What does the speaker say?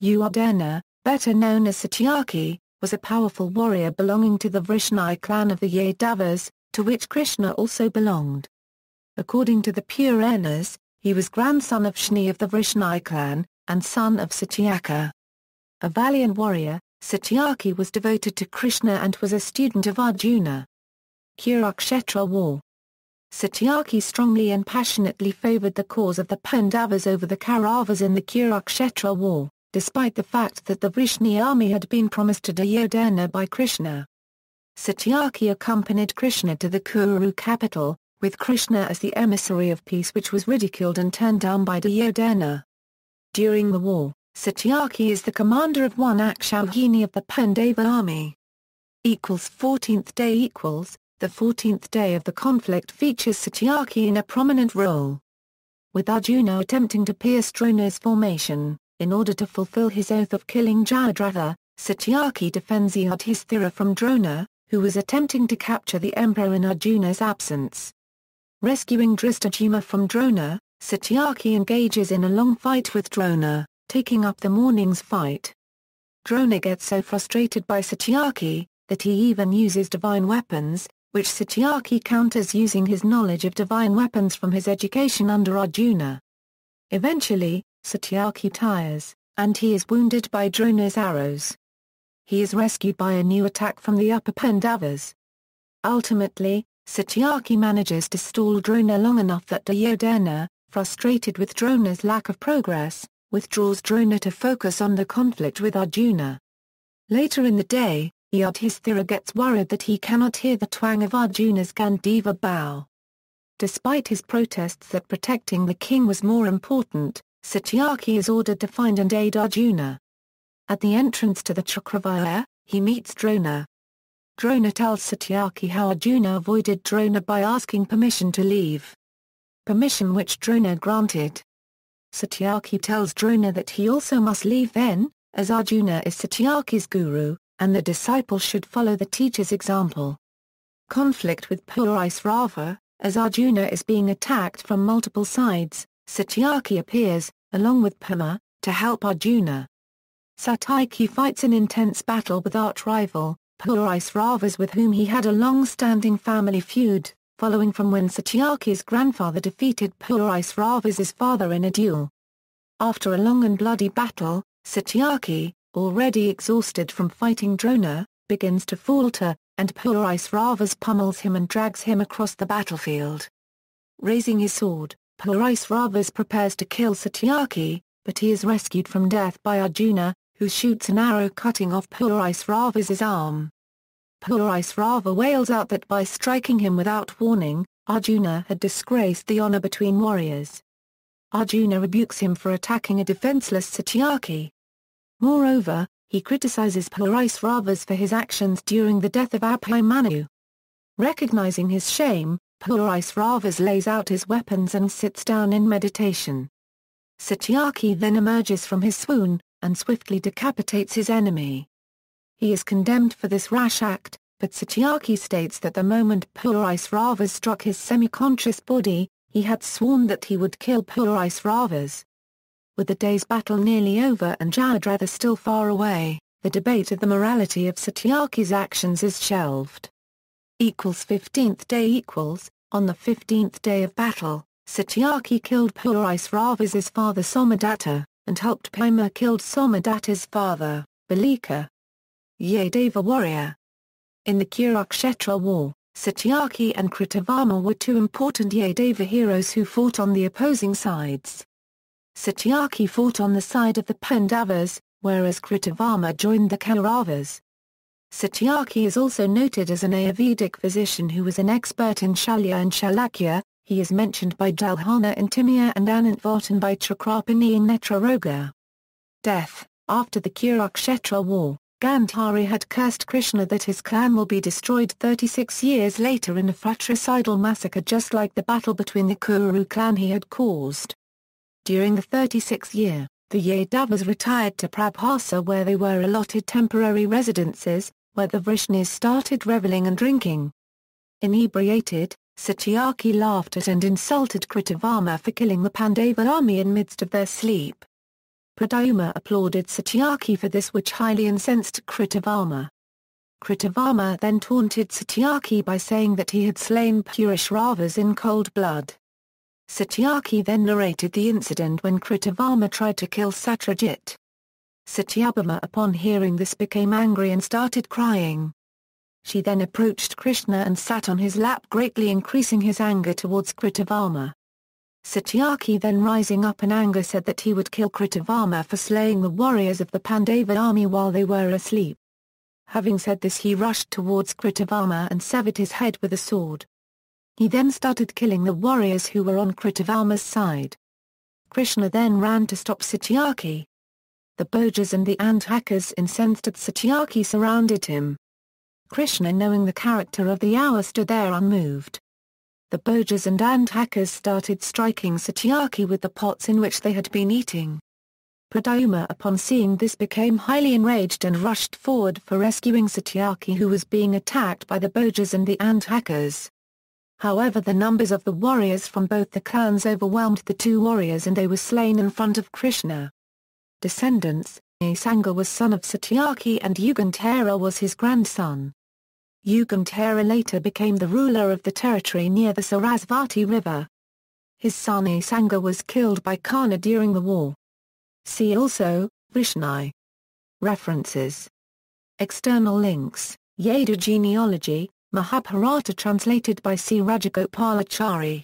Yuyudhana, better known as Satyaki, was a powerful warrior belonging to the Vrishni clan of the Yadavas, to which Krishna also belonged. According to the Puranas, he was grandson of Shini of the Vrishni clan, and son of Satyaka. A valiant warrior, Satyaki was devoted to Krishna and was a student of Arjuna. Kurukshetra War. Satyaki strongly and passionately favored the cause of the Pandavas over the Kauravas in the Kurukshetra War, despite the fact that the Vrishni army had been promised to Yuyudhana by Krishna. Satyaki accompanied Krishna to the Kuru capital, with Krishna as the emissary of peace, which was ridiculed and turned down by Yuyudhana. During the war, Satyaki is the commander of one Akshauhini of the Pandava army. 14th day. The 14th day of the conflict features Satyaki in a prominent role. With Arjuna attempting to pierce Drona's formation, in order to fulfill his oath of killing Jayadratha, Satyaki defends Yudhishthira from Drona, who was attempting to capture the emperor in Arjuna's absence. Rescuing Dhristadyumna from Drona, Satyaki engages in a long fight with Drona, taking up the morning's fight. Drona gets so frustrated by Satyaki, that he even uses divine weapons, which Satyaki counters using his knowledge of divine weapons from his education under Arjuna. Eventually, Satyaki tires, and he is wounded by Drona's arrows. He is rescued by a new attack from the upper Pandavas. Ultimately, Satyaki manages to stall Drona long enough that Yuyudhana, frustrated with Drona's lack of progress, withdraws Drona to focus on the conflict with Arjuna. Later in the day, Yudhishthira gets worried that he cannot hear the twang of Arjuna's Gandiva bow. Despite his protests that protecting the king was more important, Satyaki is ordered to find and aid Arjuna. At the entrance to the Chakravarya, he meets Drona. Drona tells Satyaki how Arjuna avoided Drona by asking permission to leave. Permission which Drona granted. Satyaki tells Drona that he also must leave then, as Arjuna is Satyaki's guru, and the disciple should follow the teacher's example. Conflict with Puranas. As Arjuna is being attacked from multiple sides, Satyaki appears, along with Pema, to help Arjuna. Satyaki fights an intense battle with arch-rival, Puranas with whom he had a long-standing family feud, following from when Satyaki's grandfather defeated Puranas' father in a duel. After a long and bloody battle, Satyaki, already exhausted from fighting Drona, begins to falter, and Puranas pummels him and drags him across the battlefield. Raising his sword, Puranas prepares to kill Satyaki, but he is rescued from death by Arjuna, who shoots an arrow cutting off Puranas' arm. Puranas wails out that by striking him without warning, Arjuna had disgraced the honor between warriors. Arjuna rebukes him for attacking a defenseless Satyaki. Moreover, he criticizes Puranas for his actions during the death of Abhimanyu. Recognizing his shame, Puranas lays out his weapons and sits down in meditation. Satyaki then emerges from his swoon, and swiftly decapitates his enemy. He is condemned for this rash act, but Satyaki states that the moment Puranas struck his semi-conscious body, he had sworn that he would kill Puranas. With the day's battle nearly over and Jayadratha still far away, the debate of the morality of Satyaki's actions is shelved. 15th day. On the 15th day of battle, Satyaki killed Puranas' father Somadatta, and helped Pema killed Somadatta's father, Balika. Yadava warrior. In the Kurukshetra war, Satyaki and Kritavarma were two important Yadava heroes who fought on the opposing sides. Satyaki fought on the side of the Pandavas, whereas Kritavarma joined the Kauravas. Satyaki is also noted as an Ayurvedic physician who was an expert in Shalya and Shalakya. He is mentioned by Jalhana in Timya and Anantvat and by Chakrapani in Netraroga. Death. After the Kurukshetra war, Gandhari had cursed Krishna that his clan will be destroyed 36 years later in a fratricidal massacre just like the battle between the Kuru clan he had caused. During the 36th year, the Yadavas retired to Prabhasa where they were allotted temporary residences, where the Vrishnis started reveling and drinking. Inebriated, Satyaki laughed at and insulted Kritavarma for killing the Pandava army in midst of their sleep. Pradyumna applauded Satyaki for this, which highly incensed Kritavarma. Kritavarma then taunted Satyaki by saying that he had slain Purusharavas in cold blood. Satyaki then narrated the incident when Kritavarma tried to kill Satyajit. Satyabhama upon hearing this became angry and started crying. She then approached Krishna and sat on his lap, greatly increasing his anger towards Kritavarma. Satyaki then rising up in anger said that he would kill Kritavarma for slaying the warriors of the Pandava army while they were asleep. Having said this, he rushed towards Kritavarma and severed his head with a sword. He then started killing the warriors who were on Kritavarma's side. Krishna then ran to stop Satyaki. The Bhojas and the Anthakas, incensed at Satyaki, surrounded him. Krishna, knowing the character of the hour, stood there unmoved. The Bhojas and Anthakas started striking Satyaki with the pots in which they had been eating. Pradyumna upon seeing this became highly enraged and rushed forward for rescuing Satyaki, who was being attacked by the Bhojas and the Anthakas. However, the numbers of the warriors from both the clans overwhelmed the two warriors and they were slain in front of Krishna. Descendants: Asanga was son of Satyaki and Yugandhara was his grandson. Yugandhara later became the ruler of the territory near the Sarasvati river. His son Asanga was killed by Karna during the war. See also, Vrishni. References. External links: Yadu genealogy, Mahabharata translated by C. Rajagopalachari.